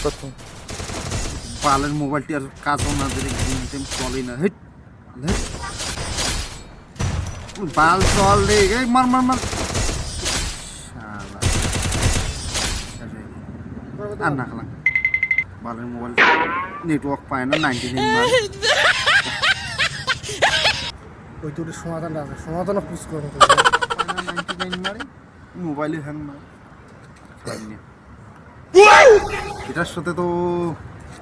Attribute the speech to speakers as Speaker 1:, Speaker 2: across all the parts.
Speaker 1: কত
Speaker 2: পালের মোবাইলটি আর কাজও না দিলে গেম টেম চলে না। হেট বাল চল রে, এই মার মার মার শালা। আর না খেলাম বালের মোবাইল নেটওয়ার্ক পায় না 99 মার।
Speaker 3: ওই তো সমাধানটা আছে, সমাধান পুষ করে
Speaker 2: 99 মারে মোবাইলে হ্যাং মারে। এটার সাথে তো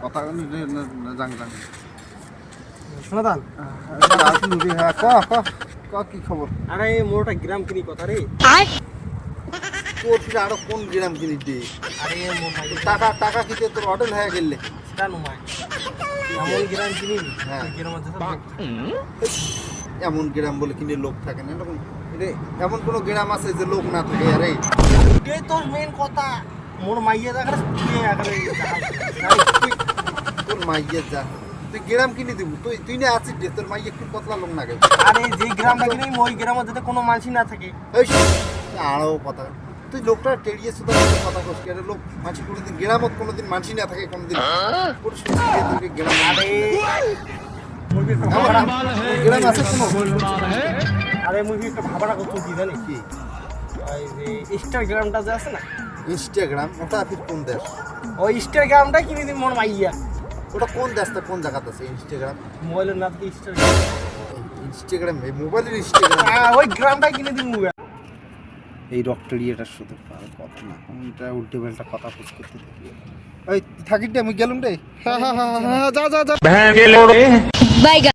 Speaker 2: কথা জাং
Speaker 3: সমাধান।
Speaker 2: হ্যাঁ ক কি খবর?
Speaker 3: আরে মোরটা গ্রাম কিনি কথা রে।
Speaker 2: তোর ফিরে আরো কোন গ্রাম কিনিস দে?
Speaker 3: আরে মোর ভাই
Speaker 2: টাকা কিতে তোর হোটেল হয়ে গেলে
Speaker 3: সেটা নুমাই এমন গ্রাম কিনি।
Speaker 2: হ্যাঁ।
Speaker 3: গ্রাম আছে
Speaker 2: এমন গ্রাম বলে কিনে লোক থাকে না এরকম। এমন কোনো গ্রাম আছে যে লোক না থাকে? আরে
Speaker 3: এটাই তো মেন কথা। মোর মাইয়া দেখা
Speaker 2: তোর মাইয়ের যা, তুই গ্রাম কিনে দিব, তুই না আছিস যে তোর মাইয়ে একটু কতলা লোক না গেল।
Speaker 3: আরে যে গ্রামটা কিনি ওই গ্রামে যাতে কোনো মানুষই না থাকে।
Speaker 2: আরো কথা তুই লোকটা টেরিয়ে শুধু কথা কষ্ট করে লোক মাছি কোনোদিন গ্রামত কোনোদিন মানসি না থাকে কোনোদিন গ্রাম।
Speaker 3: আরে
Speaker 2: গ্রাম আছে কোনো?
Speaker 3: আরে মুই একটা ভাবনা করতে কি জানি
Speaker 2: কি
Speaker 3: ওই যে ইনস্টাগ্রামটা যে আছে না,
Speaker 2: ইনস্টাগ্রাম? ওটা ফির কোন দেশ?
Speaker 3: ওই ইনস্টাগ্রামটা কিনে দিন মোর মাইয়া।
Speaker 2: ওটা কোন দেশটা, কোন জায়গাতে আছে ইনস্টাগ্রাম?
Speaker 3: মোবাইলের নাম কি ইনস্টাগ্রাম?
Speaker 2: ইনস্টাগ্রাম এই মোবাইলের ইনস্টাগ্রাম?
Speaker 3: ওই গ্রামটা কিনে দিন মুগা।
Speaker 2: এই ডক্টরিয়াটার সাথে কথা না, এটা উল্টে পাল্টা কথা পুষ করতে থাকি। ওই থাকিস আমি গেলুম রে।
Speaker 3: যা যা যা
Speaker 1: ভ্যান গেল রে।